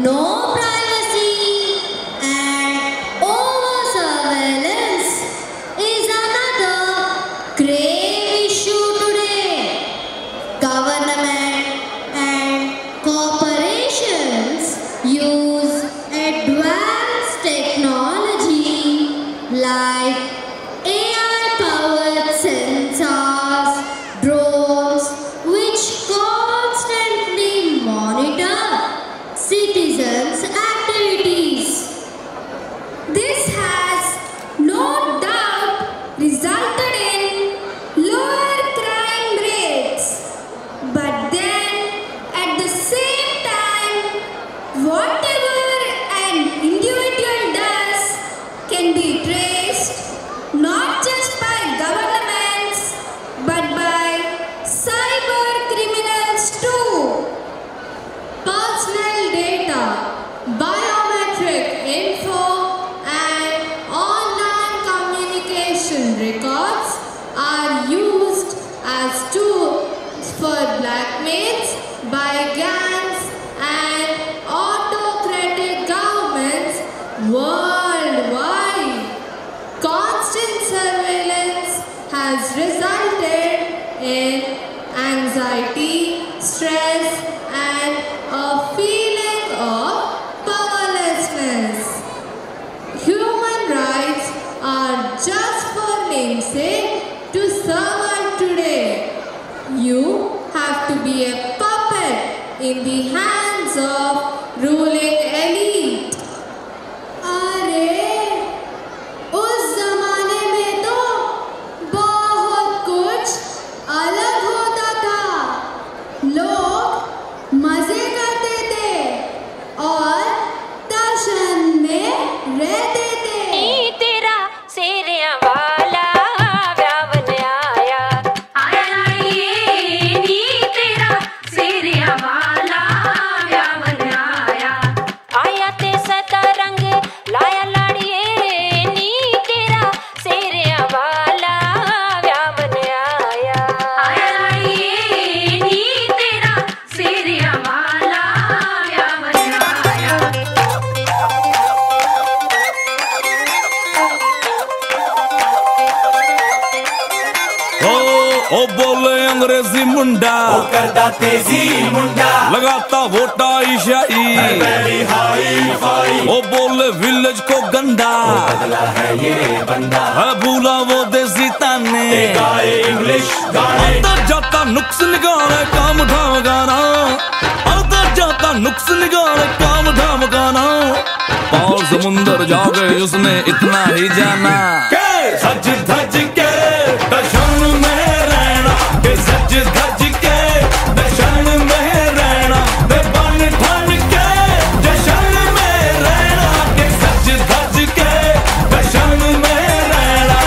no privacy, and over surveillance is another grave issue today. Government and corporations use advanced technology like AI-powered sensors, drones, which constantly monitor citizens' activities. This has no doubt resulted in lower crime rates. But then, at the same time, whatever an individual does can be traced not just by governments but by cyber criminals too. Personal data, biometric info, and online communication records are used as tools for blackmails by gangs and autocratic governments worldwide. Constant surveillance has resulted in anxiety, stress, and a feeling of powerlessness. Human rights are just for namesake to survive today. You have to be a puppet in the hands of ruling elite. अरे उस जमाने में तो बहुत कुछ अलग होता था। लोग मजे करते थे और दर्शन में रहते थे। तेरा सेरिया वाला व्यावन आया नी तेरा सेरिया वाला व्यावन आया ते सदा रंग लाया लाड़िए नी तेरा सेरिया वाला व्यावन आया नी तेरा सेरिया वाला व्यावन आया। ओ बोले अंग्रेजी मुंडा ओ करदा तेजी मुंडा लगाता वोटा ईशाई ओ बोले विलेज को गंदा बदला है ये बंदा है भूला वो देसी ताने गाए इंग्लिश गाने आता जाता नुक्स निकाले काम धाम गाना आता जाता नुक्स निकाले काम धाम गाना पार समुंदर जाके उसने इतना ही जाना के सज धज के दर्शन में रहना के सज धज के दर्शन में रहना बे बन ठन के दर्शन में रहना के सज धज के दर्शन में रहना।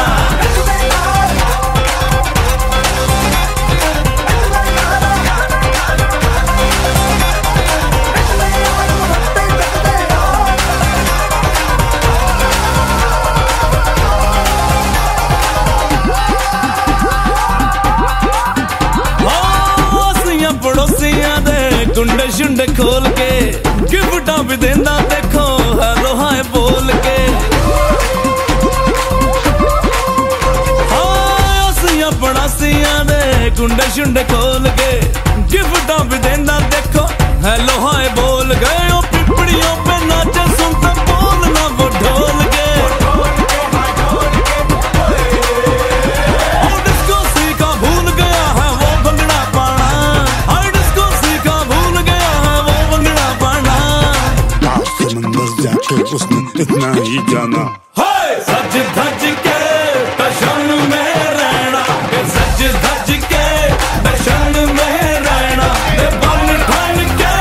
पड़ोसियां दे कुंडे शुंडे खोल के गिफ्टां भी देंदा देखो हेलो हाय बोल के आसियां पड़ोसियां दे कुंडे शुंडे खोल के गिफ्टां भी देंदा देखो हेलो हाय बोल गए ओ पिपड़ियों पे नाचे सुनते बोलना वो ढोल के डिस्को सीखा भूल गया है वो भंगड़ा पाना समंदर जाके उसने इतना ही जाना सज धज के दर्शन में रहना के सज धज के दर्शन में रहना के बन ठन के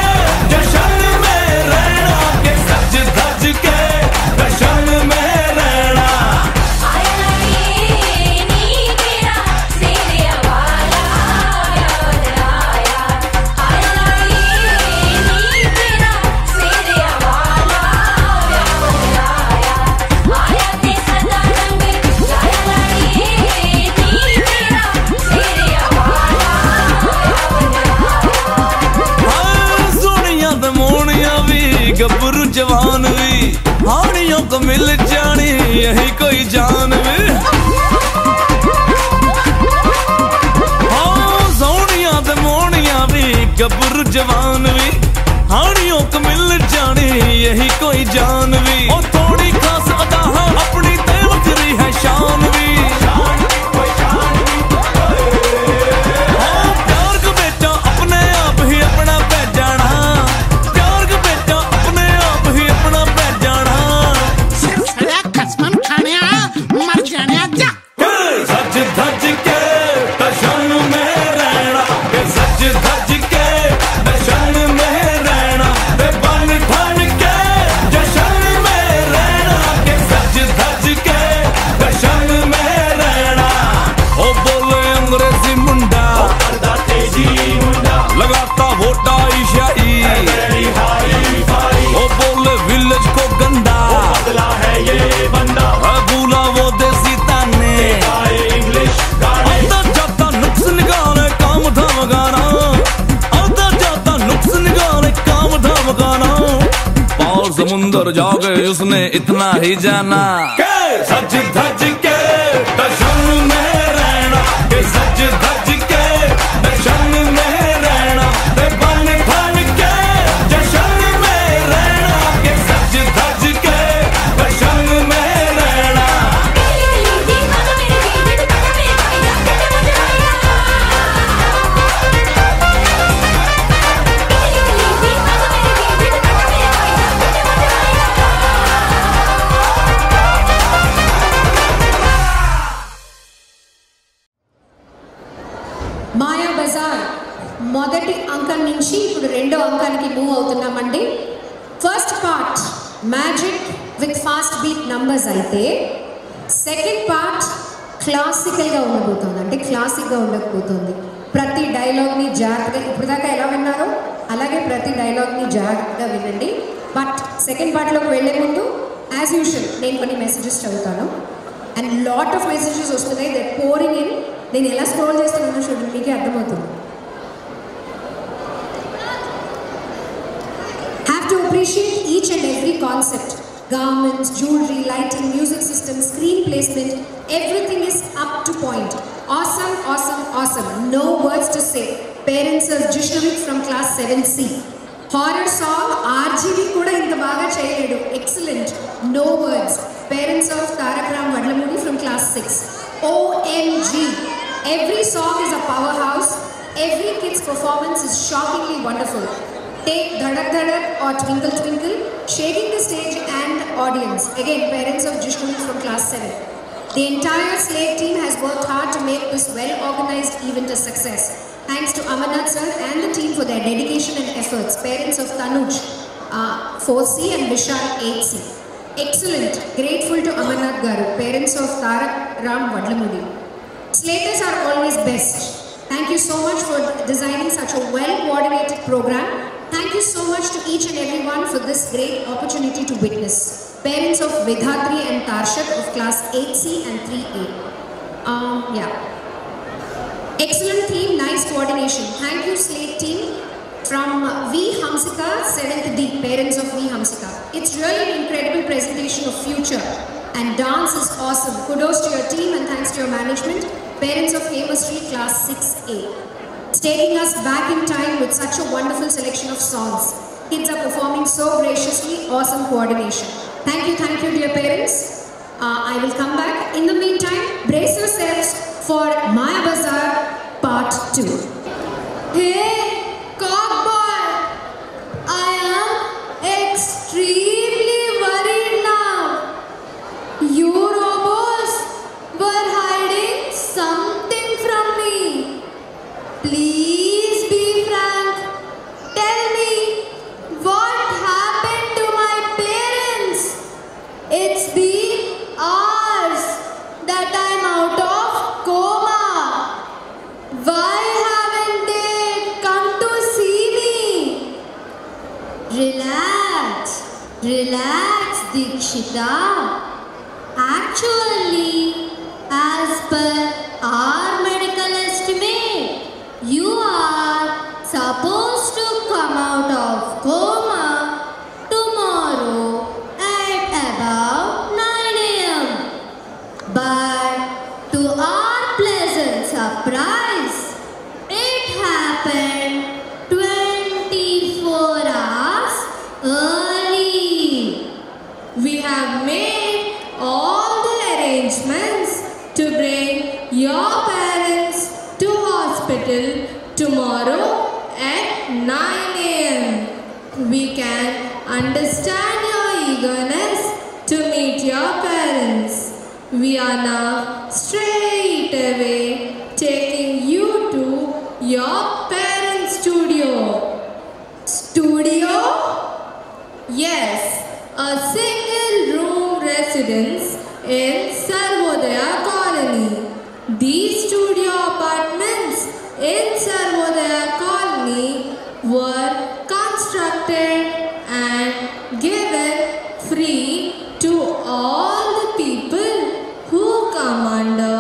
जशन में रहना के सज धज के दर्शन में रहना। नी तेरा सेरिया वाला व्यावन आया नी तेरा सेरिया वाला व्यावन आया जवान भी हानियों को मिल जानी यही कोई जान भी हाँ सोनिया ते मोनिया भी गब्बर जवान भी हानियों को मिल जानी यही कोई जान भी और थोड़ी खास अदा अपनी ते वक्री है शान भी समुंदर जाके उसने इतना ही जाना सज धज के दर्शन में रहना के सज धज के दर्शन में रहना ते बन ठन के जशन में रहना के सज धज के दर्शन में रहना మాయా బజార్ మొదటి అంకం నుంచి ఇప్పుడు రెండో అంకానికి మూవ్ అవుతున్నామండి. First part magic with fast beat numbers అయితే సెకండ్ పార్ట్ క్లాసికల్గా ఉండబోతుంది. అంటే క్లాసిక్గా ఉండకపోతుంది. ప్రతి డైలాగ్ని జాగ్రత్తగా ఇప్పుడు దాకా ఎలా విన్నారో అలాగే ప్రతి డైలాగ్ని జాగ్రత్తగా వినండి. బట్ సెకండ్ పార్ట్లోకి వెళ్ళే ముందు యాజ్ యూజువల్ నేను కొన్ని మెసేజెస్ చదువుతాను అండ్ లాట్ ఆఫ్ మెసేజెస్ వస్తున్నాయి. They pouring in. నేను ఎలా స్క్రోల్ చేస్తున్నానో చూడండి, మీకే అర్థమవుతుంది. Have to appreciate each and every concept. Garments, jewelry, lighting, music system, screen placement, everything is up to point. Awesome, awesome, awesome. No words to say. Parents of Jishnovik from class 7C. Horror song, RGV kuda inta baga cheyaledu. Excellent. No words. Parents of Tarak Ram Vadlamudi from class 6. OMG. Every song is a powerhouse. Every kid's performance is shockingly wonderful. Take Dhadak Dhadak or Twinkle Twinkle, shaking the stage and audience. Again, parents of Jishnovik from class 7. The entire Slate team has worked hard to make this well-organized event a success. Thanks to Amarnath sir and the team for their dedication and efforts. Parents of Tanuj 4C and Vishal 8C. Excellent. Grateful to Amarnath Garu. Parents of Tarak Ram Vadlamudi. Slaters are always best. Thank you so much for designing such a well-coordinated program. Thank you so much to each and everyone for this great opportunity to witness. Parents of Vidhatri and Tarshak of class 8C and 3A. Excellent team, nice coordination. Thank you Slate team. From V Hamsika, 7th D, parents of V Hamsika. It's really an incredible presentation of future and dance is awesome. Kudos to your team and thanks to your management. Parents of Famous Street, class 6A. It's taking us back in time with such a wonderful selection of songs. Kids are performing so graciously, awesome coordination. Thank you dear parents. I will come back. In the meantime, brace yourselves for Maya Bazaar Part 2. Hey, Cockboy! I am extremely worried now. You robots were hiding something from me. Please be frank. Tell me what happened to my parents. It's been hours that I'm out of coma. Why haven't they come to see me? Relax, Dikshita. Actually, as per our medical estimate, you are supposed to come out of coma tomorrow hospital tomorrow at 9 a.m. We can understand your eagerness to meet your parents. We are now straight away taking you to your parents' studio. Studio? Yes, a single room residence in Sarvodaya Colony. These studio apartments in Sarvodaya Colony were constructed and given free to all the people who come under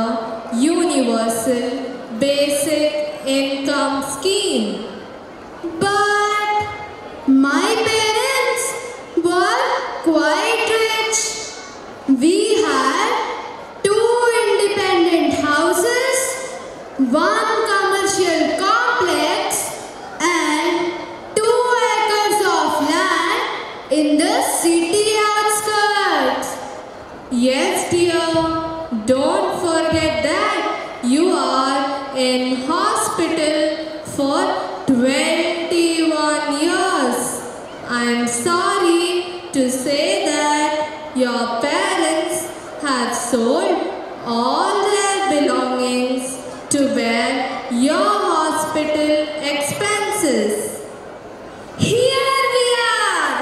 Universal Basic Income Scheme. But my parents were quite rich. We had 2 independent houses, 1 commercial complex and 2 acres of land in the city outskirts. Yes dear, don't forget that you are in hospital for 21 years. I am sorry to say that your parents have sold all their belongings to bear your hospital expenses. Here we are.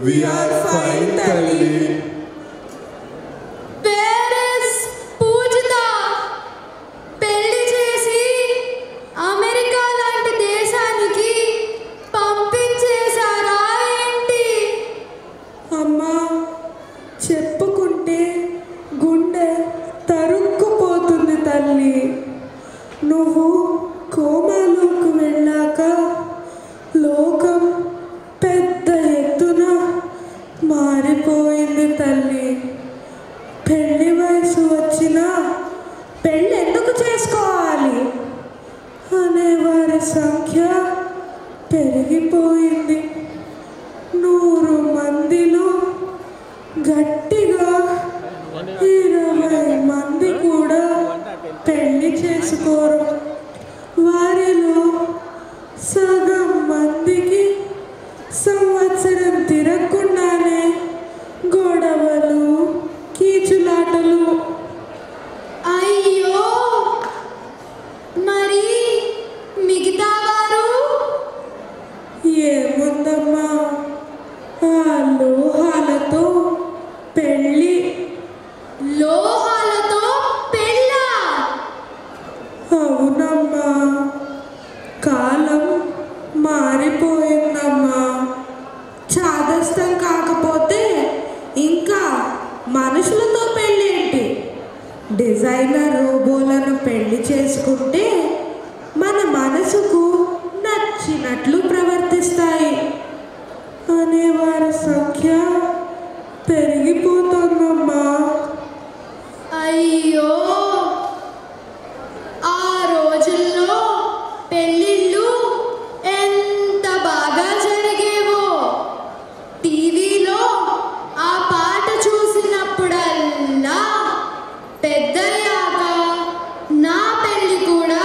We are fine, Talli. Where is Poojita? పెళ్లి చేసి America లాంటి దేశానికి పంపించేశారా ఏంటి? అమ్మా, చెప్పుకుంటే గుండె తరుక్కుపోతుంది తల్లి. నువ్వు కోమాలోకి వెళ్ళాక లోకం పెద్ద ఎత్తున మారిపోయింది తల్లి. పెళ్లి వయసు వచ్చినా పెళ్ళి ఎందుకు చేసుకోవాలి అనేవారి సంఖ్య పెరిగిపోయింది. 100 మందిలో గట్టిగా 20 మంది కూడా పెళ్లి చేసుకోరు. వారిలో సగం మందికి సంవత్సరం తిరగకుండానే గొడవలు, కీచులాటలు. అయ్యో, మరి మిగతా వారు? ఏముందమ్మా, ఆ లోహాలతో పెళ్ళి. లోహాలతో పెళ్ళా? అవునమ్మా, కాలం మారిపోయిందమ్మా. చాదస్తం కాకపోతే ఇంకా మనుషులతో పెళ్ళేంటి? డిజైనర్ రోబోలను పెళ్లి చేసుకుంటే మన మనసుకు నచ్చినట్లు ప్రవర్తిస్తాయి అనేవారి సంఖ్య పెరిగిపోతుందమ్మా. అయ్యో, ఆ రోజుల్లో పెళ్ళిళ్ళు ఎంత బాగా జరిగేవో. టీవీలో ఆ పాట చూసినప్పుడల్లా పెద్దయ్యాక నా పెళ్ళి కూడా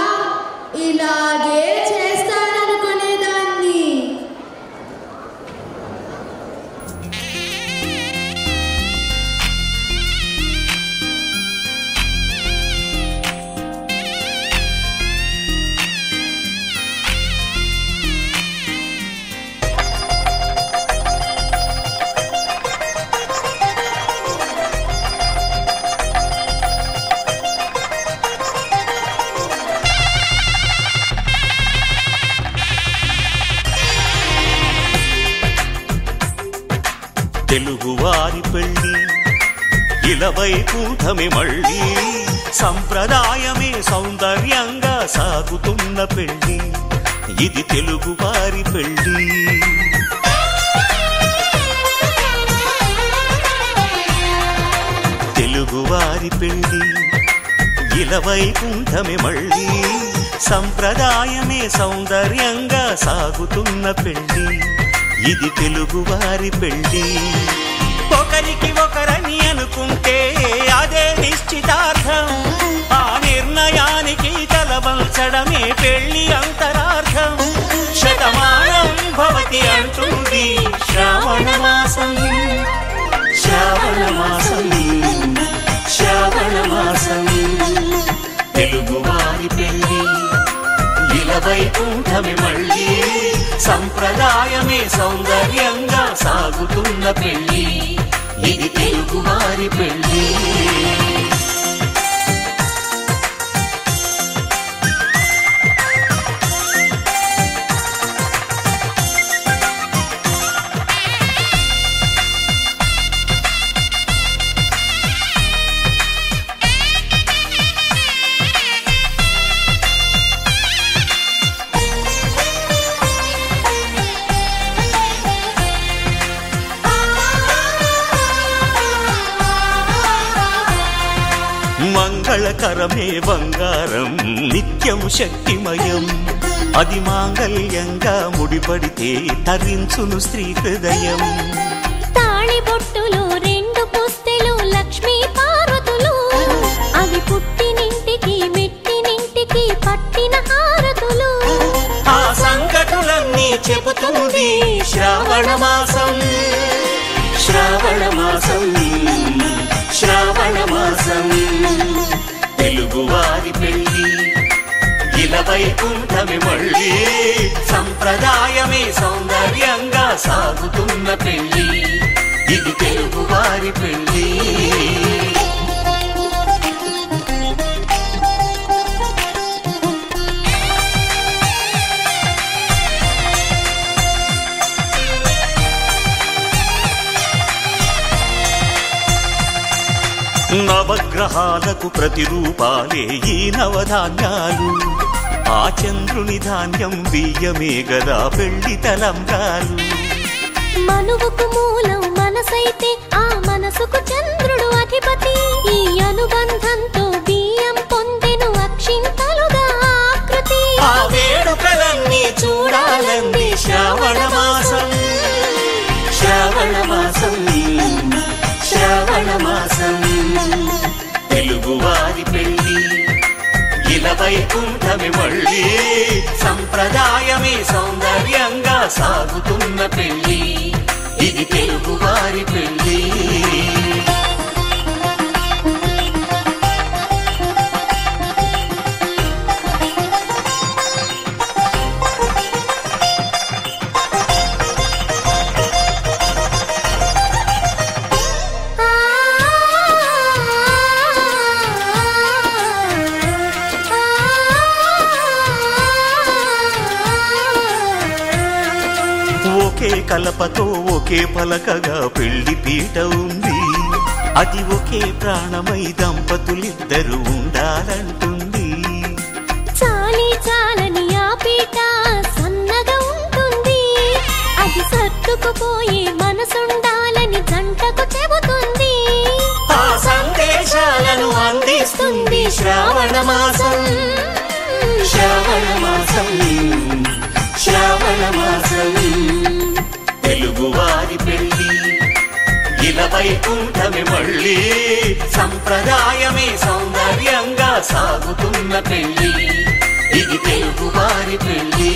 తెలుగువారి పెళ్ళి ఇలవైకుంఠమే మళ్ళీ సంప్రదాయమే సౌందర్యంగా సాగుతున్న పెళ్ళి ఇది తెలుగువారి పెళ్ళి తెలుగువారి పెళ్ళి ఇలవైకుంఠమే మళ్ళీ సంప్రదాయమే సౌందర్యంగా సాగుతున్న పెళ్ళి ఇది తెలుగువారి పెళ్ళి ఒకరికి ఒకరని అనుకుంటే అదే నిశ్చితార్థం ఆ నిర్ణయానికి తలవంచడమే పెళ్లి అంతరార్థం శతమానం భవతి అంటుంది శ్రావణ మాసం శ్రావణ మాసం శ్రావణ మాసం తెలుగువారి పెళ్ళి ఇలవైకుంఠమే మళ్ళీ సంప్రదాయమే సౌందర్యంగా సాగుతున్న పెళ్ళి ఇది తెలుగువారి పెళ్ళి మంగళకరమే బంగారం నిత్యం శక్తిమయం అది మాంగళ్యంగా ముడిపడితే తరించును స్త్రీ హృదయం తాళిబొట్టులు రెండు పుస్తెలు లక్ష్మీ పార్వతులు అవి పుట్టినింటికి మెట్టినింటికి పట్టిన హారతులు ఆ సంగతులన్నీ చెబుతుంది శ్రావణ మాసం శ్రావణ మాసం శ్రావణ మాసం తెలుగువారి పెళ్ళి ఇలవైకుంఠమే మళ్ళీ సంప్రదాయమే సౌందర్యంగా సాగుతున్న పెళ్ళి ఇది తెలుగువారి పెళ్ళి నవగ్రహాలకు ప్రతిరూపాలే ఈ నవధాన్యాలు ఆ చంద్రుని ధాన్యం బియ్యమే గదా పెళ్లి తలంబ్రాలు మనువుకు మూలం మనసైతే ఆ మనసుకు చంద్రుడు అధిపతి ఈ అనుబంధంతో బియ్యం పొందెను అక్షింతలుగా ఆకృతి ఆ వేడుకలన్నీ చూడాలంది శ్రావణ మాసం శ్రావణ మాసం శ్రావణ మాసం తెలుగువారి పెళ్ళి ఇలవైకుంఠమే మళ్ళీ సంప్రదాయమే సౌందర్యంగా సాగుతున్న పెళ్ళి ఇది తెలుగువారి పెళ్ళి ఒకే కలపతో ఒకే పలకగా పెళ్లి పీట ఉంది అది ఒకే ప్రాణమై దంపతులిద్దరు ఉండాలంటుంది చాలి చాలని ఆ పీట సన్నగా ఉంటుంది అది సర్దుకుపోయే మనసుండాలని జంటకు చెబుతుంది ఆ సందేశాలను అందిస్తుంది శ్రావణ మాసం శ్రావణ మాసం శ్రావణ మాసం తెలుగువారి పెళ్ళి ఇలవైకుంఠమే మళ్ళీ సంప్రదాయమే సౌందర్యంగా సాగుతున్న పెళ్ళి ఇది తెలుగువారి పెళ్ళి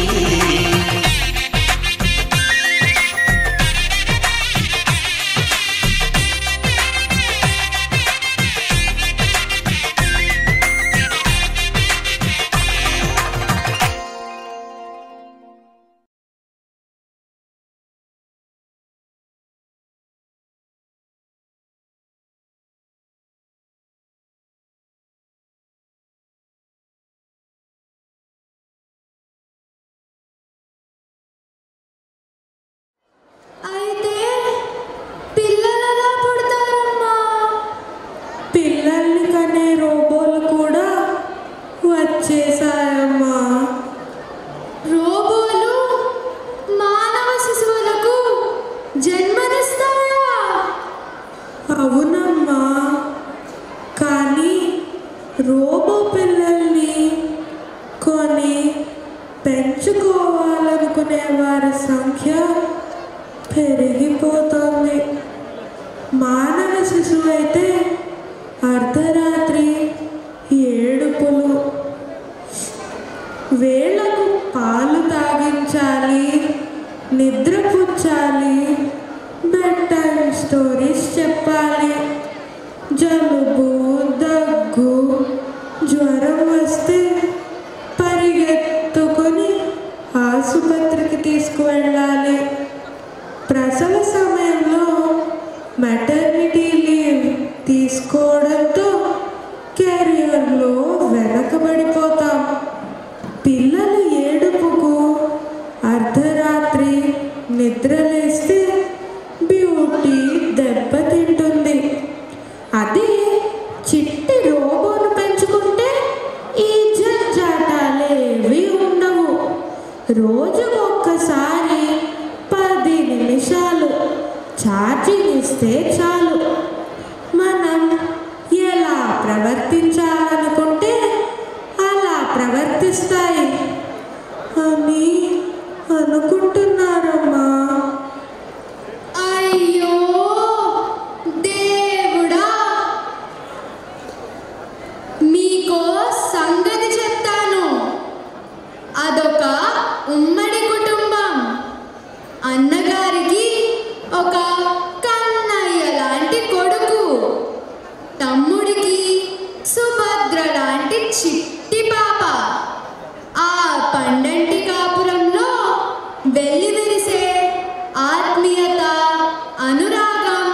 వచ్చేసాయమ్మా. రోబోలు మానవ శిశువులకు జన్మనిస్తాయా? అవునమ్మా, కానీ రోబో పిల్లల్ని కొని పెంచుకోవాలనుకునే వారి సంఖ్య పెరిగిపోతుంది. మానవ శిశువు అయితే అర్ధరాత్రి ఏడుపులు, వేళకు పాలు తాగించాలి, నిద్రపుచ్చాలి, బెడ్ టైమ్ స్టోరీస్ చెప్పాలి. జలుబు, దగ్గు, జ్వరం వస్తే పరిగెత్తుకొని ఆసుపత్రికి తీసుకువెళ్ళాలి. ప్రసవ సమయంలో మెటర్నిటీ లీవ్ తీసుకోవడంతో కెరియర్లో వెనకబడిపోతాం. పిల్లల ఏడుపుకు అర్ధరాత్రి నిద్రలేస్తే బ్యూటీ దెబ్బతింటుంది. అదే చిట్టి రోబోను పెంచుకుంటే ఈ జంజాటాలేవి ఉండవు. రోజుకొక్కసారి 10 నిమిషాలు ఛార్జింగ్ ఇస్తే చాలు. మనం ఎలా ప్రవర్తించాలనుకుంటే అలా ప్రవర్తిస్తాయి అని అనుకుంటున్నారమ్మా. అయ్యో దేవుడా, మీకో సంగతి చెప్తాను. అదొక ఉమ్మడి కుటుంబం. అన్నగారికి ఒక కన్నయ్య లాంటి కొడుకు, తమ్ముడికి సుభద్ర లాంటి చిట్టి పాప. ఆ పండంటి కాపురంలో వెల్లి విరిసే ఆత్మీయత, అనురాగం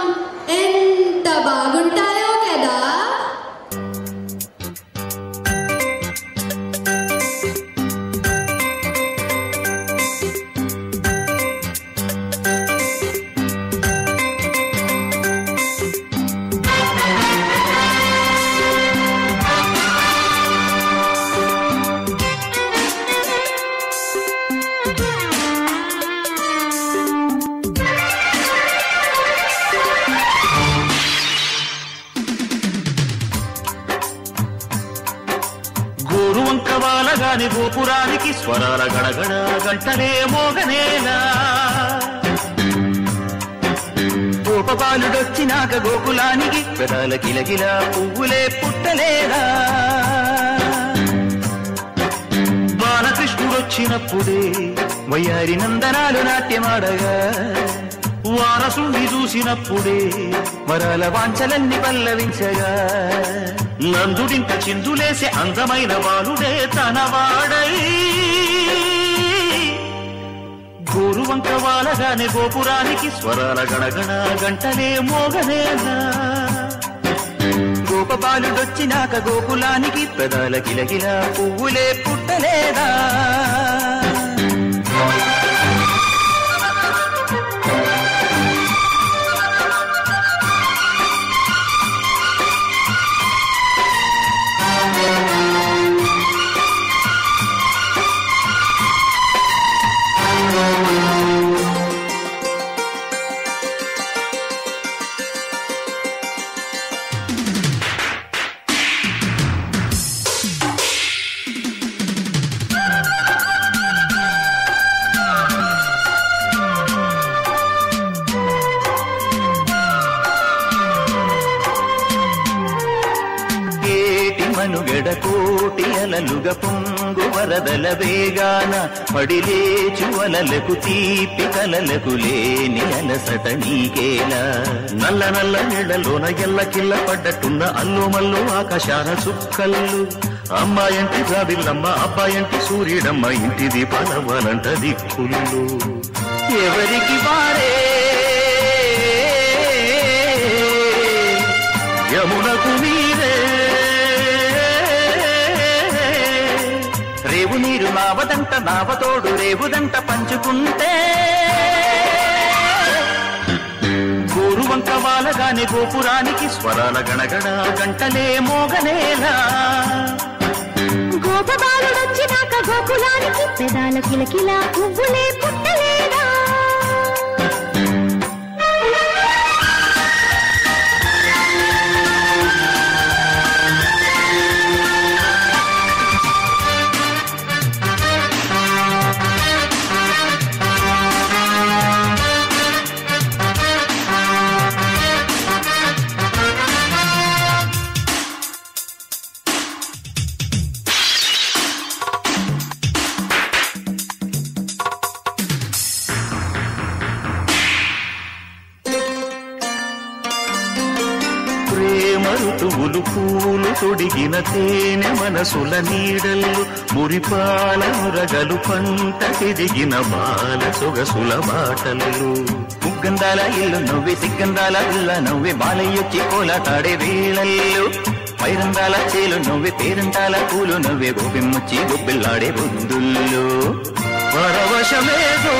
ఎంత బాగుంటాయో కదా. గోరువంకవాలగాని గోపురానికి స్వరాల గడగడ గంటనే మోగనేలా. గోపబాలుడొచ్చినాక గోకులానికి పెదాల కిలకిల పువ్వులే పుట్టలేదా. బాలకృష్ణుడొచ్చినప్పుడే వయ్యారి నందనాలు నాట్యమాడగా, వారసుని చూసినప్పుడే వరాల వాంఛలన్నీ పల్లవించగా, నందుడింత చిందులేసే అందమైన బాలుడే తనవాడై. గోరువంక వాలగానే గోపురానికి స్వరాల గణగణ గంటలే మోగనేలా. గోపబాలుడొచ్చినాక గోకులానికి పెదాల కిలకిల పువ్వులే పుట్టలేదా. మనుగడ కోటి అలలుగ పొంగు వరదల వేగాన పడిలేచు అలలకు తీపి కలలకు లేని అలసట నీకేలా. నల్ల నల్ల నీళ్లలోన ఎల్లకిల్ల పడ్డట్టున్న అల్లుమల్లు ఆకాశాన చుక్కల్లు. అమ్మాయంటి జాబిల్లమ్మ, అబ్బాయంటి సూర్యుడమ్మ, ఇంటి దీపాలవ్వాలంట దిక్కుళ్ళు. ఎవరికి వారే యమునకు మీరే. రేవు నీరు నావదంట, నావతోడు రేవుదంట పంచుకుంటే. గోరువంక వాలగానే గోపురానికి స్వరాల గణగణ గంటలే మోగనేలా. గోపబా గోకులానికి పెదాల కిలకిల పువ్వులే పుట్టలేదా ఋతువులు పూలు తొడిగిన తేనె మనసుల నీడల్లు మురిపాల మురగలు పంట తిరిగిన బాల సొగసుల బాటలు ముగ్గందాల ఇల్లు నవ్వే సిగ్గందాల ఇల్ల నవ్వే బాలయ్యొచ్చి కోలాటాడే వేళల్లో పైరందాల చేలు నవ్వే పేరంటాల పూలు నవ్వే గోపిమ్మొచ్చి గొబ్బిల్లాడే బొద్దుల్లో పరవశమేదో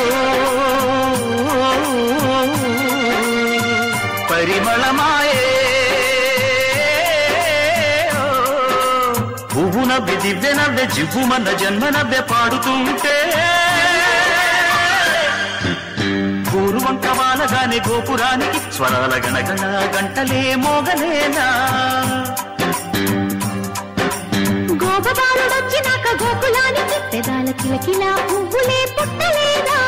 పరిమళమాయే పువ్వు నవ్వె దివ్య నవ్వె జివ్వుమన్న జన్మ నవ్వె పాడుతుంటే పూర్వంక వాలగానే గోపురానికి స్వరాల గణగణ గంటలే మోగలేనా గోపబాలుడొచ్చినాక గోకులానికి పెదాల కిలకిల పువ్వులే పుట్టలేదా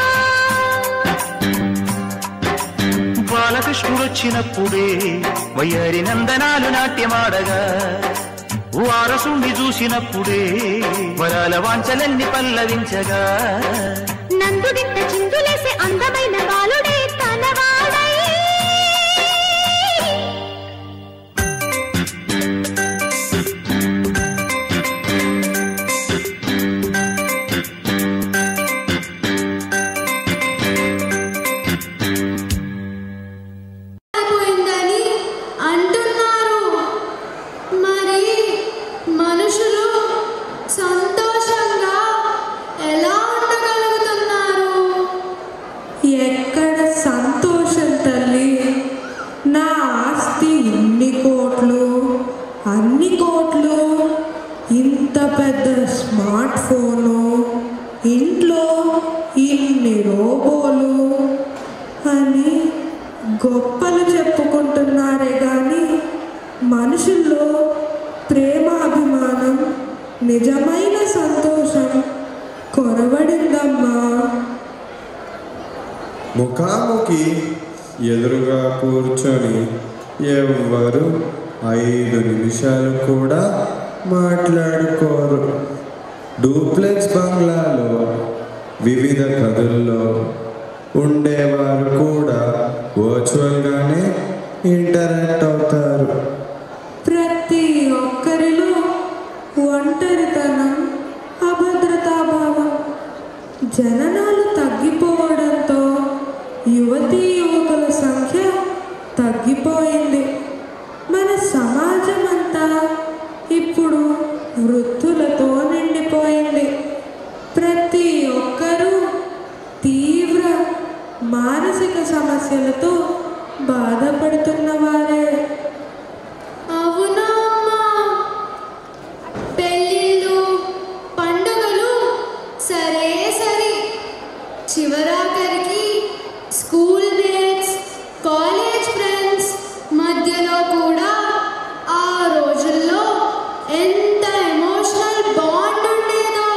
బాలకృష్ణుడొచ్చినప్పుడే వయ్యారి నందనాలు నాట్యమాడగా వారసుని చూసినప్పుడే వరాల వాంఛలన్నీ పల్లవించగా నందుడింత చిందులేసే అందమైన బాలుడే తనవాడై స్మార్ట్ ఫోను ఇంట్లో ఇన్ని రోబోలు అని గొప్పలు చెప్పుకుంటున్నారే కానీ మనుషుల్లో ప్రేమాభిమానం నిజమైన సంతోషం కొరవడిందమ్మా. ముఖాముఖి ఎదురుగా కూర్చొని ఎవ్వరు 5 నిమిషాలు కూడా మాట్లాడుకోరు. డూప్లెక్స్ బంగ్లాలో వివిధ గదుల్లో ఉండేవారు కూడా వర్చువల్గానే ఇంటరాక్ట్ అవుతారు. ప్రతి ఒక్కరిలో ఒంటరితనం, అభద్రతాభావం, జననాలు తగ్గిపోవడంతో యువతీ యువకుల సంఖ్య తగ్గిపోయింది. మన సమాజం అంతా ఇప్పుడు వృద్ధులతో నిండిపోయింది. ప్రతి ఒక్కరూ తీవ్ర మానసిక సమస్యలతో బాధపడుతున్నవారే. అవునమ్మా, పెళ్ళిళ్ళు పండుగలు సరే సరే, చివరాఖరికి స్కూల్ మేట్స్, కాలేజ్ ఫ్రెండ్స్ మధ్యలో కూడా ఆ రోజుల్లో ఎంత ఎమోషనల్ బాండ్ ఉండేదో.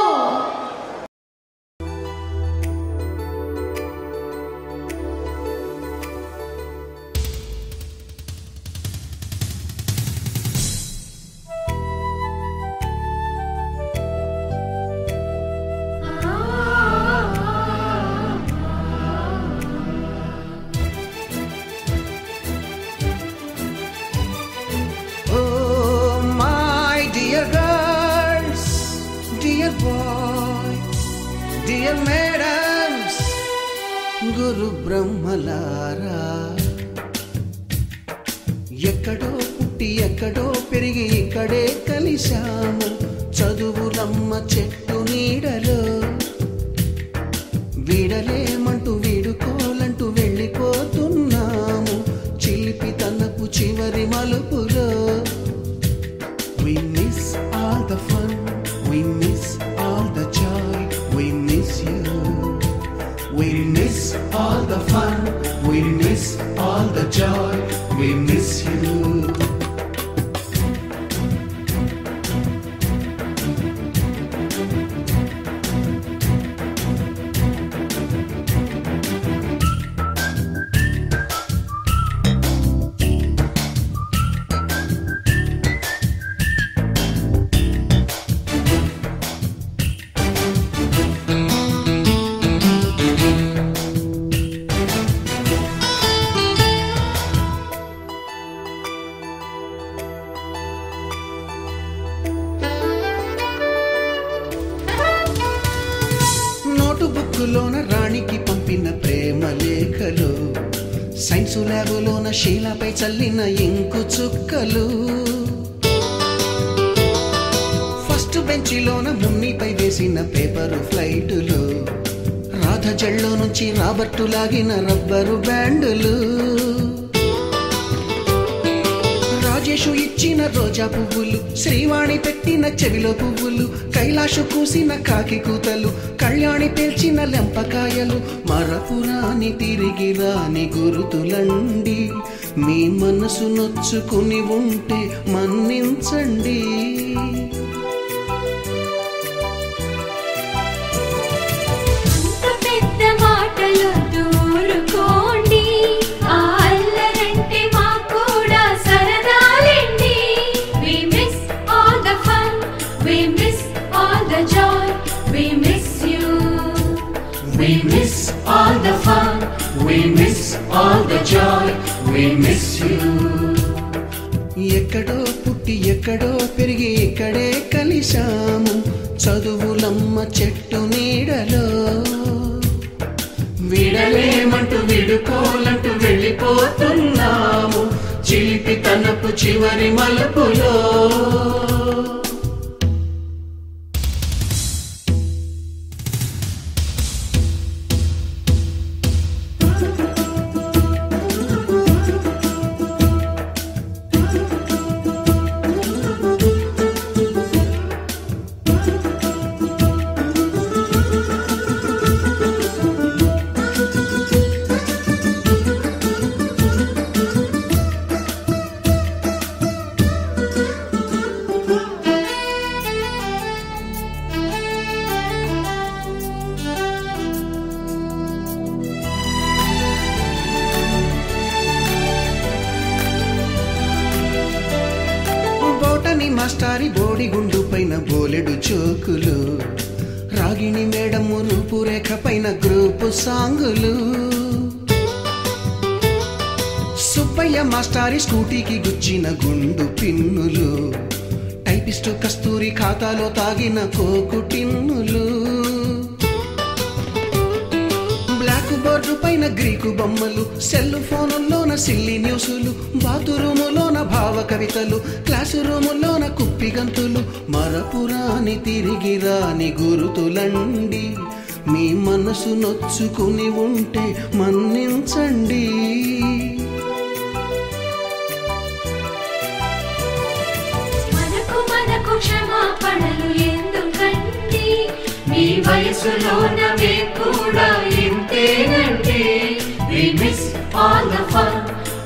డియర్ మేడమ్స్, గురు బ్రహ్మలారా, ఎక్కడో పుట్టి ఎక్కడో పెరిగి ఇక్కడే కలిశాము. చదువులమ్మ చెట్టు నీడలో వీడలేమంటూ వీడుకోలంటూ వెళ్ళిపోతున్నాము. చిలిపి తనపు చివరి మలుపులో we miss all the fun, we miss all the joy. joy, we miss you. బుక్కులోన రాణికి పంపిన ప్రేమ లేఖలు, సైన్సు ల్యాబులోన శీలపై చల్లిన ఇంకు చుక్కలు, ఫస్ట్ బెంచిలోన మున్నిపై వేసిన పేపరు ఫ్లైటులు, రాధ జల్లో నుంచి రాబర్టు లాగిన రబ్బరు బ్యాండులు, రాజేషు ఇచ్చిన రోజా పువ్వులు, శ్రీవాణి పెట్టిన చెవిలో పువ్వులు, కైలాషు కూసిన కాకి కూతలు, కళ్యాణి పేల్చిన లెంపకాయలు, మరపురాని తిరిగి రాని గురుతులండి. మీ మనసు నొచ్చుకుని ఉంటే మన్నించండి. We miss all the fun, we miss all the joy, we miss you. ఎక్కడో పుట్టి ఎక్కడో పెరిగి ఇక్కడే కలిశాము, చదువులమ్మ చెట్టు నీడలో. విడలేమంటూ విడుకోలంటూ వెళ్ళిపోతున్నాము, చిలిపి తనపు చివరి మలుపులో. మాస్టారి బోడిగుండు పైన బోలెడు చోకులు, రాగిణి మేడము రూపురేఖ పైన గ్రూపు సాంగులు, సుబ్బయ్య మాస్టారి స్కూటీకి గుచ్చిన గుండు పిన్నులు, టైపిస్టు కస్తూరి ఖాతాలో తాగిన కోకు టిన్నులు, బ్లాక్ బోర్డు పైన గ్రీకు బొమ్మలు, సెల్ ఫోనుల్లోన సిల్లి న్యూసులు, బాతురూములోన భావ కవితలు, క్లాసు రూములోన కుప్పి గంతులు, మరపురాని తిరిగి రాని గురుతులండి. మీ మనసు నొచ్చుకుని ఉంటే మన్నించండి. మనకు క్షమాపణలు ఎందుకండి, మీ వయసులో నవే కూడా ఇంతేనండి. We miss all the fun,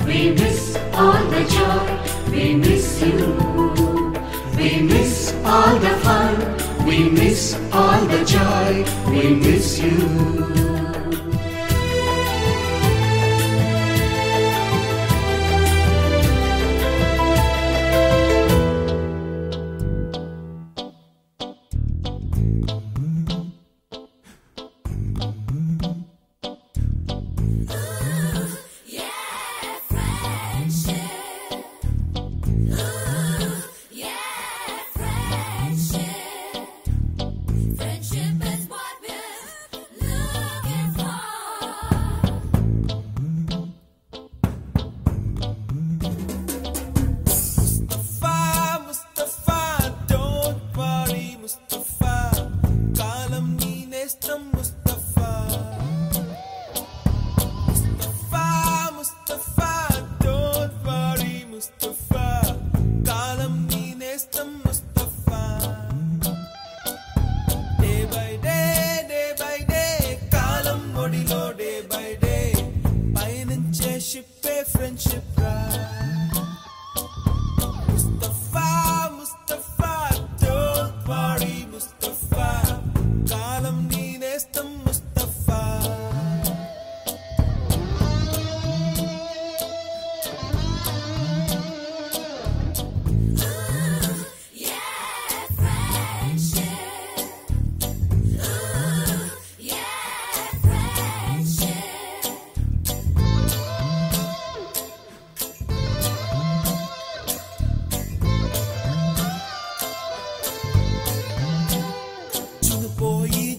we miss all the joy, we miss you. We miss all the fun, we miss all the joy, we miss you. Friendship is what we're losing.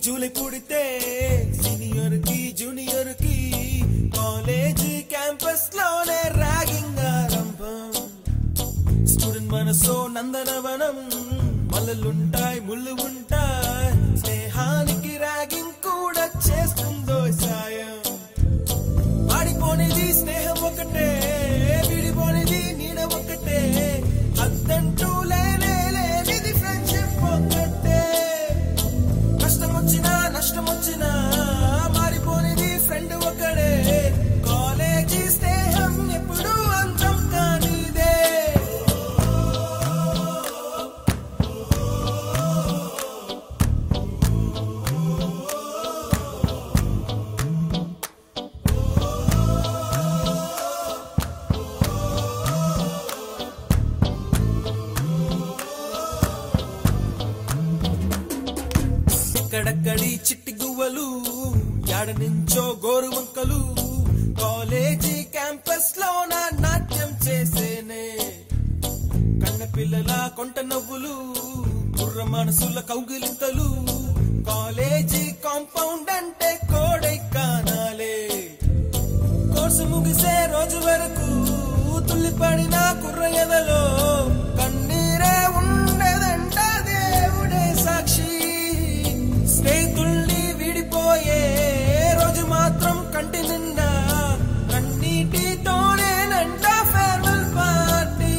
July పుడితే senior కి junior కి college campus లోనే ragging ఆరంభం. Student మనసో నందనవనం, మల్లలుంటాయి ముళ్ళు ఉంటాయి, స్నేహానికి ragging కూడా చేస్తుందో సాయం. వాడిపోనిది స్నేహం ఒకటే, విడిపోనిది నీడ ఒకటే, అద్దంటూ లేనిది ఫ్రెండ్షిప్ ఒకటే. కష్టం వచ్చినా నష్టం వచ్చినా మారిపోనిది ఫ్రెండ్ ఒకడే, కాలేజీ స్నేహం ఎప్పుడు అంతం కానిదే. ఎక్కడక్కడి చిట్టి గువ్వలు, యాడ నుంచో గోరు వంకలు, కాలేజీ క్యాంపస్ లోన నాట్యం చేసేనే. కన్న పిల్లల కొంట నవ్వులు, కుర్ర మనసుల కౌగిలింతలు, కాలేజీ కాంపౌండ్ అంటే కోడై కానాలే. కోర్సు ముగిసే రోజు వరకు తుల్లిపడిన కుర్ర ఎదలో కన్నీరే ఉండదంట, దేవుడే సాక్షి. స్నేహితుల్ని విడిపోయే రోజు మాత్రం కంటి నిండా కన్నీటితోనేనంట ఫేర్వెల్ పార్టీ.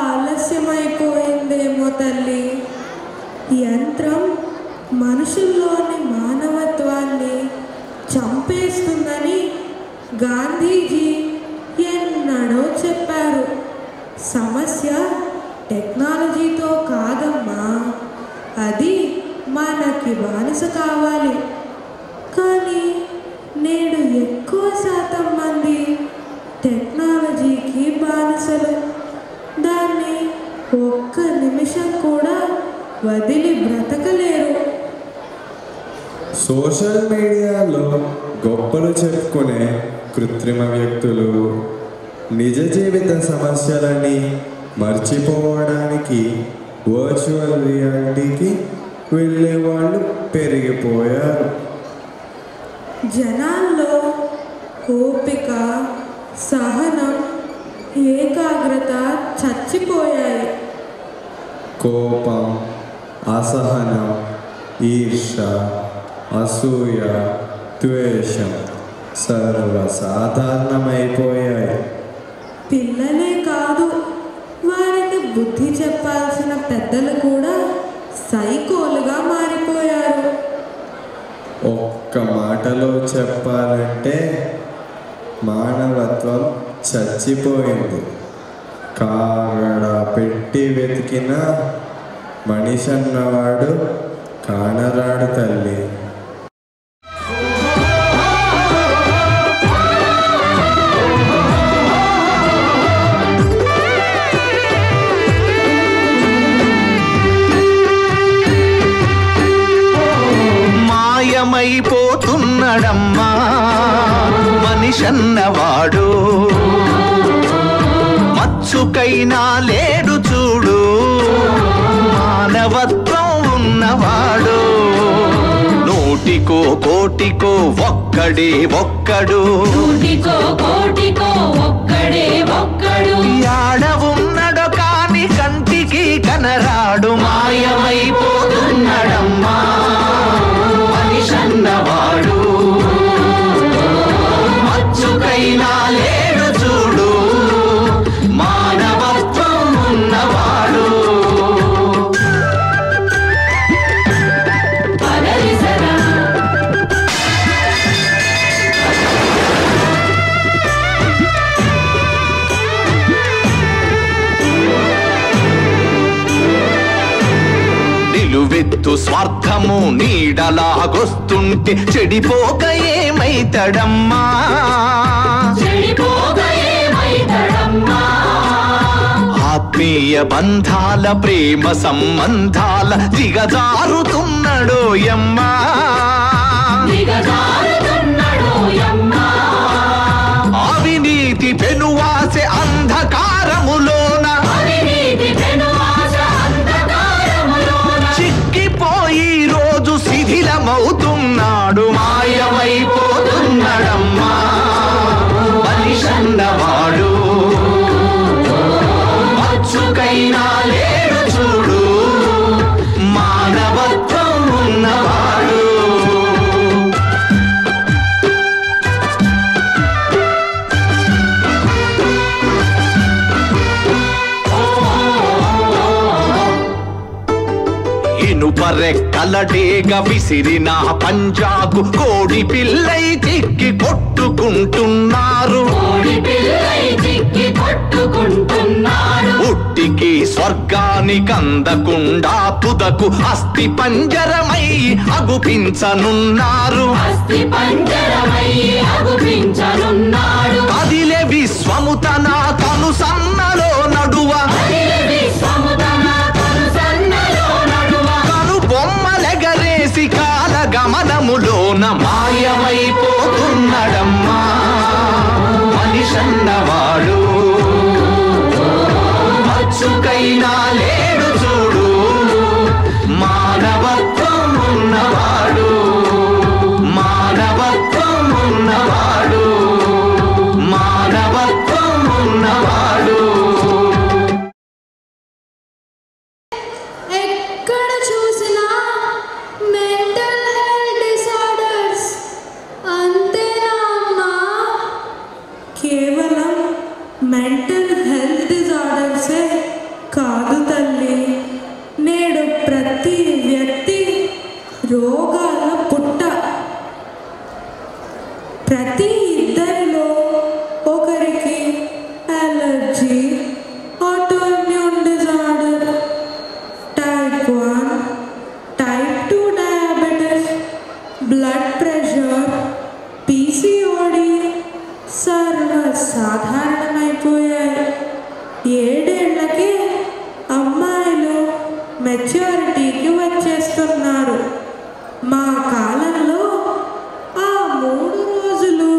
ఆలస్యమైపోయిందేమో తల్లి. యంత్రం మనుషుల్లోని మానవత్వాన్ని చంపేస్తుందని గాంధీజీ ఎన్నడో చెప్పారు. సమస్య టెక్నాలజీతో కాదమ్మా, అది మనకి బానిస కావాలి. కానీ నేడు ఎక్కువ శాతం మంది టెక్నాలజీకి బానిసలు. దాన్ని ఒక్క నిమిషం కూడా వదిలి బ్రతకలేరు. సోషల్ మీడియాలో గొప్పలు చెప్పుకునే కృత్రిమ వ్యక్తులు నిజ జీవిత సమస్యలని మర్చిపోవడానికి వర్చువల్ రియాలిటీకి వెళ్ళే వాళ్ళు పెరిగిపోయారు. జనాల్లో ఓపిక, సహనం, ఏకాగ్రత చచ్చిపోయాయి. కోపం, అసహనం, ఈర్ష, అసూయ, ద్వేషం సర్వసాధారణమైపోయాయి. పిల్లలే కాదు, వారికి బుద్ధి చెప్పాల్సిన పెద్దలు కూడా సైకోలుగా మారిపోయారు. ఒక్క మాటలో చెప్పాలంటే మానవత్వం చచ్చిపోయింది. కాగడ పెట్టి వెతికిన మనిషి అన్నవాడు కానరాడు తల్లి. మాయమైపోతున్నాడమ్మా మనిషన్నవాడు, మచ్చుకైనా లేడు చూడు మానవత్వం ఉన్నవాడు. నూటికో కోటికో ఒక్కడే ఒక్కడు, నూటికో కోటికో ఒక్కడే ఒక్కడు. వెలుతు స్వార్థము నీడలాగొస్తుంటే చెడిపోక ఏమైతడమ్మా, ఆత్మీయ బంధాల ప్రేమ సంబంధాల దిగజారుతున్నడోయమ్మా, అవినీతి పెనువాసె అంధకారములోన చిక్కిపోయి రోజు శిథిలమవుతున్నాడు, మాయమైపోతున్నాడమ్మా మనిషన్నవాడు, మచ్చుకైనా లేడు చూడు మానవత్వం ఉన్నవాడు. ఇనుపరెక్కలడేగ విసిరిన పంజాకు కోడి పిల్లై చిక్కి కొట్టుకుంటున్నారు, ఉట్టికి స్వర్గానికి అందకుండా తుదకు అస్థి పంజరమై అగుపించనున్నారు, కదిలే విశ్వము తన కను సన్నలో నడువ, కను బొమ్మలెగరేసి కాల గమనములోన మాయమైపోతున్నడమ్మా మనిషన్నవాడు, మచ్చుకైనా లేడు చూడు మానవత్వం ఉన్నవాడు, మానవత్వం ఉన్నవాడు, మానవత్వం ఉన్నవాడు. ఎక్కడ చూసినా మెంటల్ హెల్త్ డిసార్డర్స్, అంతేనా అమ్మా? కేవలం మెంటల్ హెల్త్ డిజార్డర్సే కాదు తల్లి, నేడు ప్రతి వ్యక్తి రోగాల పుట్ట. ప్రతి ఇద్దరిలో ఒకరికి allergy, autoimmune disorder, type 1, type 2 diabetes, blood pressure, PCOD సర్వసాధారణమైపోయాయి. 7 ఏళ్లకే అమ్మాయిలు మెచ్యూరిటీకి వచ్చేస్తున్నారు. మా కాలంలో ఆ 3 రోజులు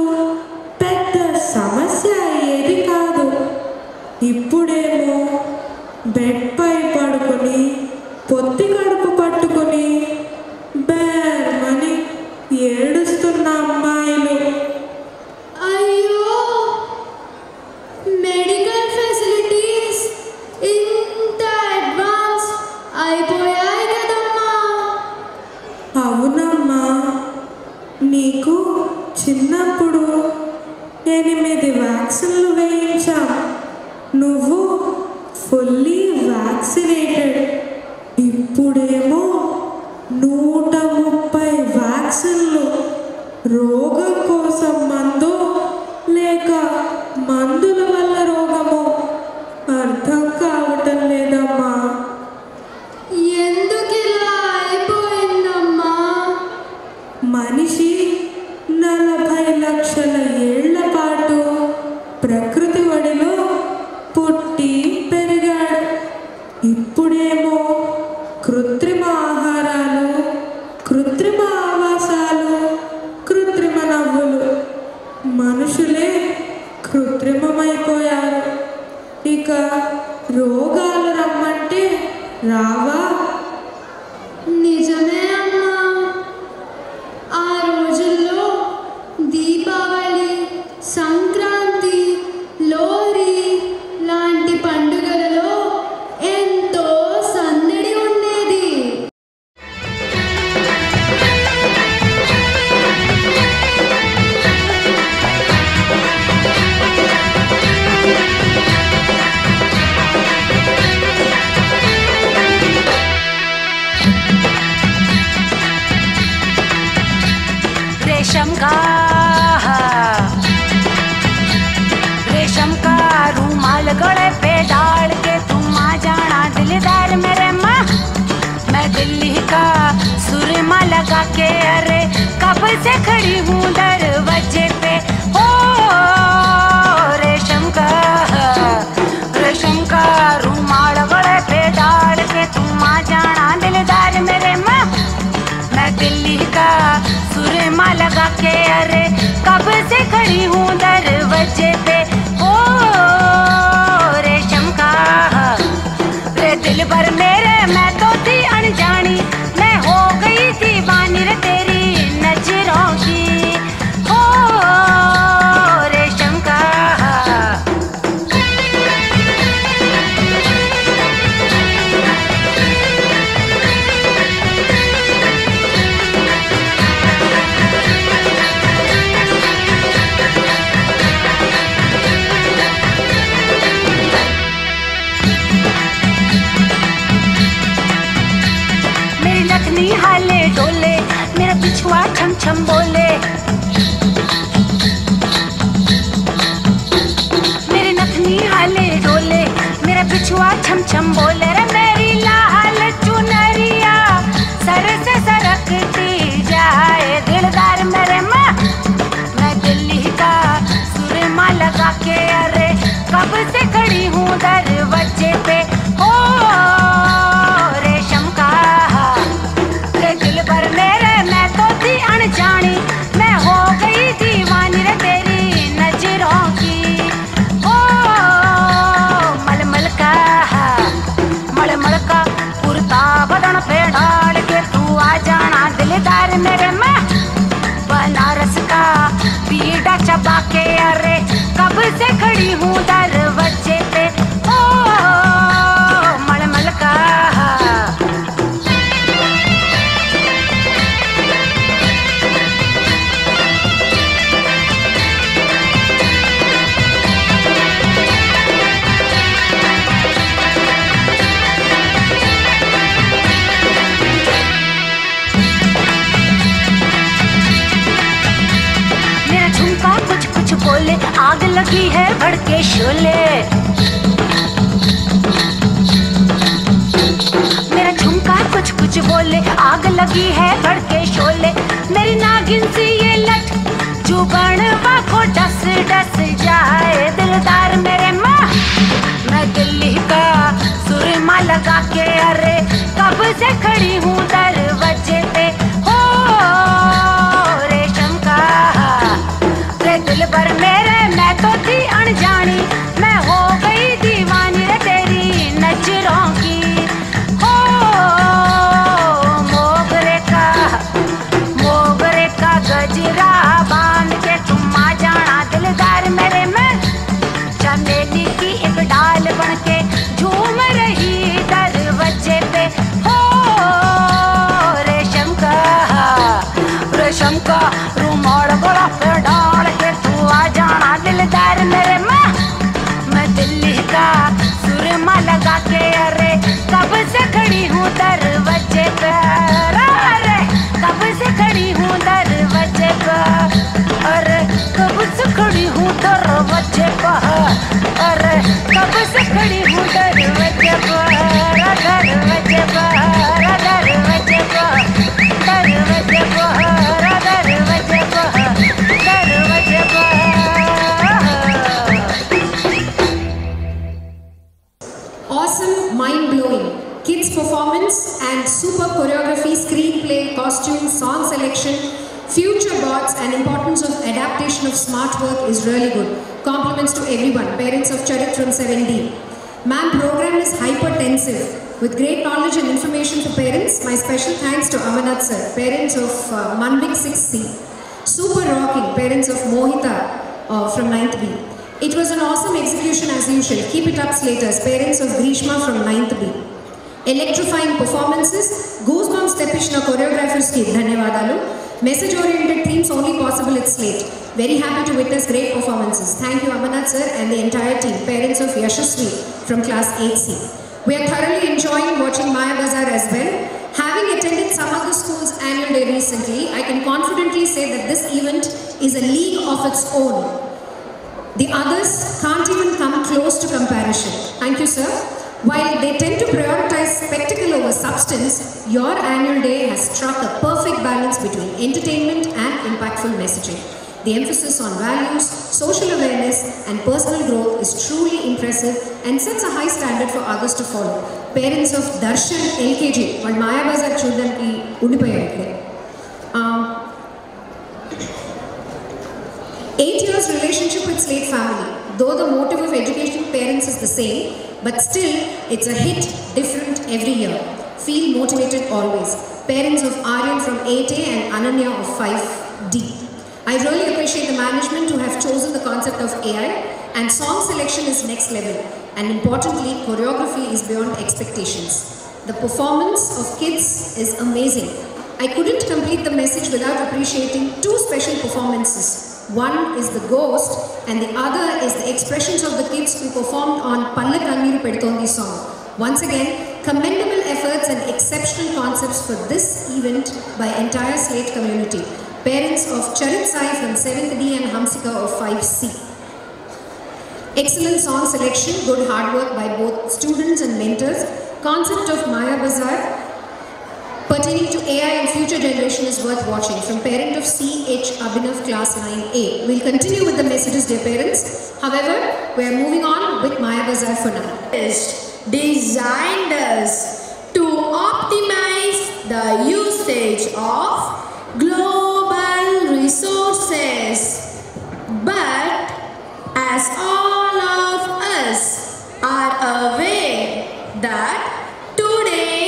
పెద్ద సమస్య అయ్యేది కాదు. ఇప్పుడేమో బెడ్ పై పడుకొని పొత్తి కడుపు పట్టుకొని బేర్మని ఏడుస్తున్న అమ్మాయిలు. అయ్యో, మెడికల్ ఫెసిలిటీస్ ఇంత అడ్వాన్స్ అయిపోయాయి కదమ్మా. అవునమ్మా, నీకు చిన్నప్పుడు 8 వ్యాక్సిన్లు వేయించాం. నువ్వు ఫుల్లీ వ్యాక్సినేటెడ్. ఇప్పుడేమో 130 వ్యాక్సిన్లు. రోగం కోసం మందు లేక మందుల వల్ల రోగము అర్థం కావటం లేదమ్మా. ఎందుకిలా అయిపోయిందమ్మా? మనిషి 40 లక్షల ఏళ్ల పాటు ప్రకృతి ఒడిలో పుట్టి పెరిగాడు. ఇప్పుడేమో కృత్రిమ ఆహారాలు, కృత్రిమ ఆవాసాలు, కృత్రిమ నవ్వులు. మనుషులే కృత్రిమమైపోయారు. ఇక రోగాలు రమ్మంటే రావా? నిజమే అమ్మా. ఆ రోజుల్లో దీపావళి, సంక్రాంతి, లోరీ లాంటి పండుగలలో ఎంతో సందడి ఉండేది. रेशम का रूमाल गले पे डाल के तुम आ जाना दिलदार मेरे माँ, मैं दिल्ली का लगा के अरे कब से खड़ी हूँ दरवाजे पे ओ रेशम का रूमाल गले पे डाल के तुम आ जाना दिलदार मेरे माँ मैं दिल्ली का सुरमा लगा के अरे कब से खड़ी हूँ दरवाजे पे ओ रेशम का रे दिल भर मेरे मैं तो थी अनजानी मैं हो गई दीवानी रे तेरी नजरों की ओ रेशम का हाले डोले मेरा पिछुआ छम छम बोले मेरे नथनी हाले डोले मेरा पिछुआ छम छम बोले रे मेरी लाल चुनरिया सर से सरकती जाए दिलदार मेरे माँ मैं दिल्ली का सुरमा लगा के अरे कब से खड़ी हूँ दरवाजे पे ओ रेशम का दिल पर मेरे मैं तो थी अनजानी मैं हो गई दीवानी रे तेरी नजरों की ओ मलमल का कुर्ता बदन पे डाल के तू आ जाना दिलदार मेरे मैं बनारस का पीड़ा चबा के अरे कब से खड़ी हूँ दरवाजे पे ओ मलमल का बोले आग लगी है भड़के शोले मेरा झुमका कुछ कुछ बोले आग लगी है भड़के शोले मेरी नागिन सी ये लट जुबान को डस डस जाए दिलदार मेरे माँ मैं दिल्ली का सुरमा लगा के अरे कब से खड़ी हूँ दरवाजे पे ओ रेशम का दिल भर मेरे मैं तो थी अनजानी मैं हो गई दीवानी रे तेरी नजरों की हो मोगरे का गजरा बांध के तुम आ जाना दिलदार मेरे मैं चमेली की एक डाल बन के झूम रही दरवाजे पे हो रेशम का रूमाल गला पे डाल के तू आ जाना दिलदार मेरे माँ मैं दिल्ली का सुरमा लगा के अरे कब से खड़ी हूँ दरवाजे पे अरे कब से खड़ी हूँ दरवाजे पे अरे कब से खड़ी हूँ दरवाजे पे अरे कब से खड़ी हूँ दरवाजे पे दरवाजे पे दरवाजे पे दरवाजे पे Awesome, mind-blowing kids performance and super choreography, screenplay, costumes, song selection, future bots and importance of adaptation of smart work is really good. Compliments to everyone, parents of Charit from 7D. Ma'am, program is hypertensive with great knowledge and information for parents. My special thanks to Amanat sir, parents of Manvik 6C. Super rocking, parents of Mohita from 9th B. It was an awesome execution as usual. Keep it up, Slaters. Parents of Grishma from 9th B. Electrifying performances. Goosebumps Tepishna choreographers ki dhanyavadalu. Message oriented themes only possible at Slate. Very happy to witness great performances. Thank you Amanat sir and the entire team. Parents of Yashasvi from class 8C. We are thoroughly enjoying watching Maya Bazaar as well. Having attended some of the school's annual day recently, I can confidently say that this event is a league of its own. The others can't even come close to comparison. Thank you, sir. While they tend to prioritize spectacle over substance, your annual day has struck a perfect balance between entertainment and impactful messaging. The emphasis on values, social awareness, and personal growth is truly impressive and sets a high standard for others to follow. Parents of Darshan LKG, while Maya Bazar children ki undipoyadu. 8 years relationship with Slate family. Though the motive of education parents is the same, but still it's a hit different every year. Feel motivated always. Parents of Aryan from 8A and Ananya of 5D. I really appreciate the management who have chosen the concept of AI, and song selection is next level, and importantly choreography is beyond expectations. The performance of kids is amazing. I couldn't complete the message without appreciating two special performances. One is the ghost and the other is the expressions of the kids who performed on Palla Kanneeru Pedutondi song. Once again, commendable efforts and exceptional concepts for this event by entire Slate community. Parents of Charit Sai from 7th D and Hamsika of 5C. Excellent song selection, good hard work by both students and mentors. Concept of Maya Bazar pertaining to AI and future generation is worth watching. From parent of C.H. Abhinav class 9A. We'll continue with the messages, dear parents. However, we are moving on with Maya Bazar for now. Designed us to optimize the usage of global resources. But as all of us are aware that today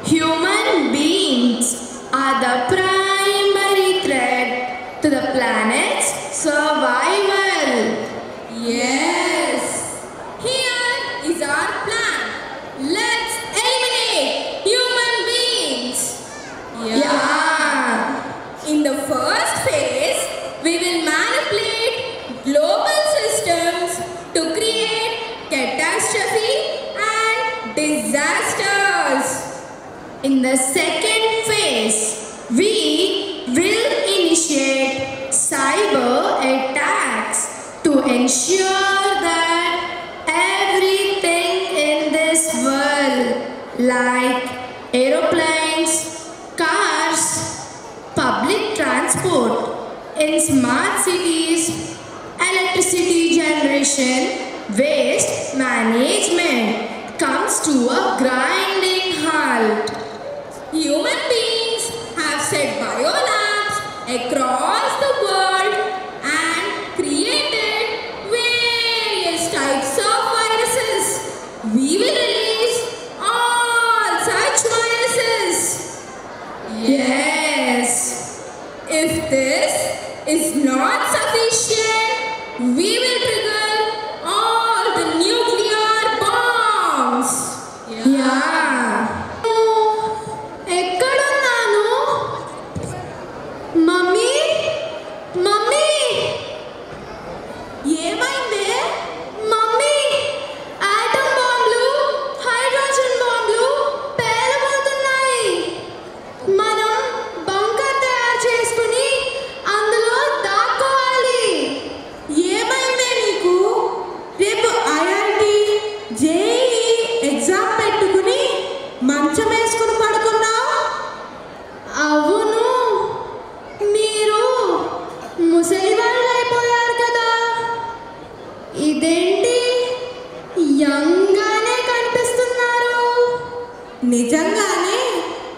human beings are the primary threat to the planet's survival. Yes, here is our plan. Let's eliminate human beings. Yeah. In the first phase, we will manipulate global systems to create catastrophe and disasters. In the second phase, we will initiate cyber attacks to ensure that everything in this world, like aeroplanes, cars, public transport, in smart cities, electricity generation, waste management, comes to a grinding halt. Human beings have set biolabs across the world and created various types of viruses. We will release all such viruses. Yes. If this is not sufficient, we will trigger all the nuclear bombs. Yeah. నిజంగానే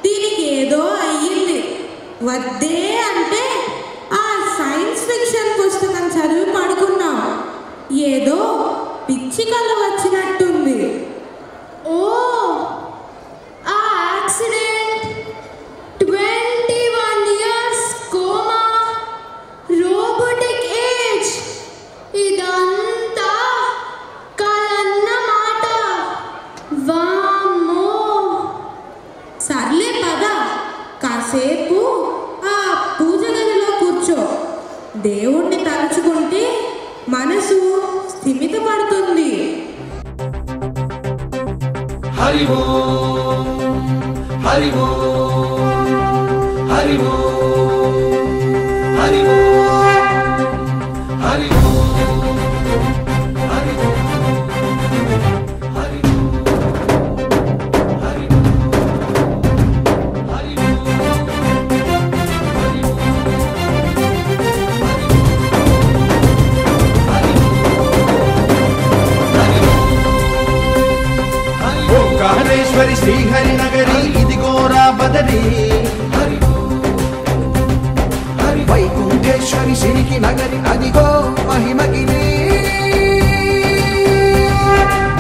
దీనికి ఏదో అయ్యింది. వద్దే అంటే ఆ science fiction పుస్తకం చదివి పడుకున్నాం. ఏదో పిచ్చి కళ వచ్చినట్టుంది. ఓ ఆ accident, 21 years coma, robotic age, ఇదంతా కలన్నమాట. వామ్మో. సర్లే పద, కాసేపు ఆ పూజ గదిలో కూర్చో. దేవుణ్ణి తలుచుకుంటే మనసు స్థిమితపడుతుంది. హరి ఓం హరి ఓం హరి ఓం హరి ఓం హరి ఓం హరి ఓం హరి ఓం. బదరి హరి హరి వైకుంఠేశ్వరి సిరికి నగరి అదిగో మహిమగిరి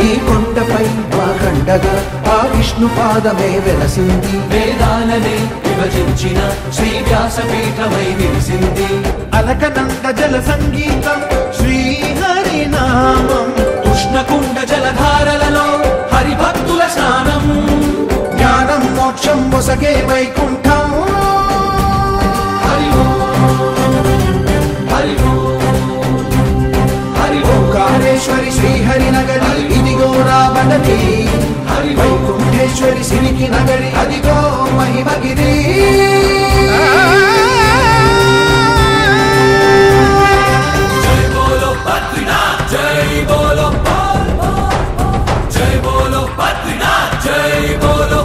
ఈ కొండపై వాకండగా ఆ విష్ణు పాదమే వెలసింది వేదాలనే విభజించిన శ్రీ వ్యాసపీఠమై విరిసింది అలకనంద జల సంగీతం శ్రీహరి నామం ఉష్ణకుండ జలధారలలో హరిభక్తుల స్నానం జ్ఞానం మోక్షం మొసగే వైకుంఠం హరి హరి హరి ఓంకారేశ్వరి శ్రీహరి నగరి ఇదిగో రాబడది హరి వైకుంఠేశ్వరి సిరికి నగరి అదిగో మహిమగిరి జై బోలో బద్రీనాథ్ జై బోలో జై బోలో బద్రీనాథ్ జై బోలో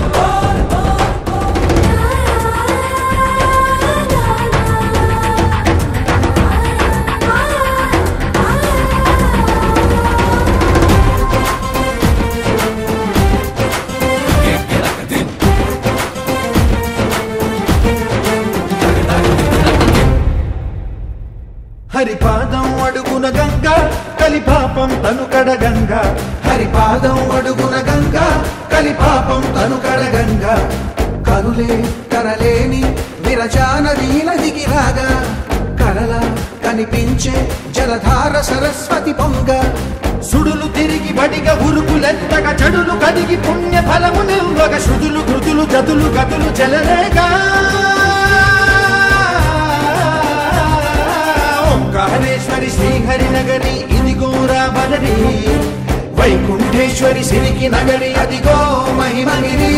హరిపాదం అడుగున గంగా కలిపాపం తను కడగంగా హరిపాదం అడుగున గంగా కలిపాపం తను కడగంగా కరులే కరలేని విరజానది నదికి రాగా కరలా కనిపించే జలధార సరస్వతి పొంగ సుడులు తిరిగి బడిగా ఉరుకులెత్తగా చెడులు కడిగి పుణ్య ఫలము నిల్వగా శృతులు కృతులు గతులు గతులు చెలరేగా ఓంకారేశ్వరి శ్రీహరి నగరి ఇదిగో రాబడరి వైకుంఠేశ్వరి సిరికి నగరి అదిగో మహిమగిరి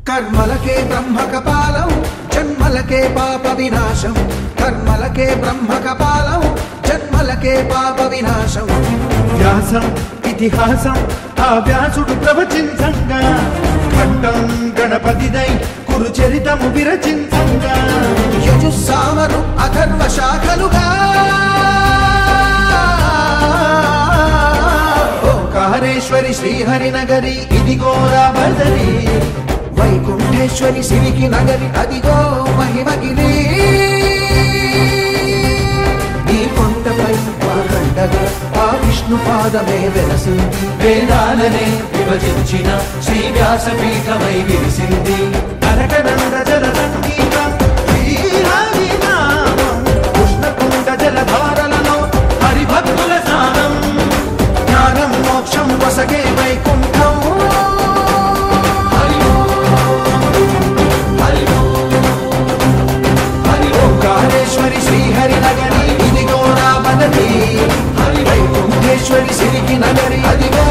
కర్మలకే బ్రహ్మ కపాలం జన్మలకే పాప వినాశం కర్మలకే బ్రహ్మ కపాలం జన్మలకే పాప వినాశం వ్యాసం ఇతిహాసం ఆ వ్యాసుడు ప్రవచించంగా ఖండం గణపతిదై కురు చరితము విరచించంగా యజుస్సామరు అథర్వ శాఖలుగా ఓంకారేశ్వరి శ్రీహరి నగరి ఇదిగో రాబడరి వైకుంఠేశ్వరి సిరికి నగరి అదిగో మహిమగిరి ఈ కొండపై వాకండగా ఆ విష్ణు పాదమే వెలసింది వేదాలనే విభజించిన శ్రీ వ్యాసపీఠమై విరిసింది అరకనంద జల సంగీతం శ్రీహరి నామం ఉష్ణకుండ జలధారలలో హరిభక్తుల స్నానం జ్ఞానం మోక్షం వసగే వైకుంఠం ఓంకారేశ్వరి శ్రీహరి నగరి ఇదిగో రాబడది హరి వైకుంఠేశ్వరి సిరికి నగరి అదిగో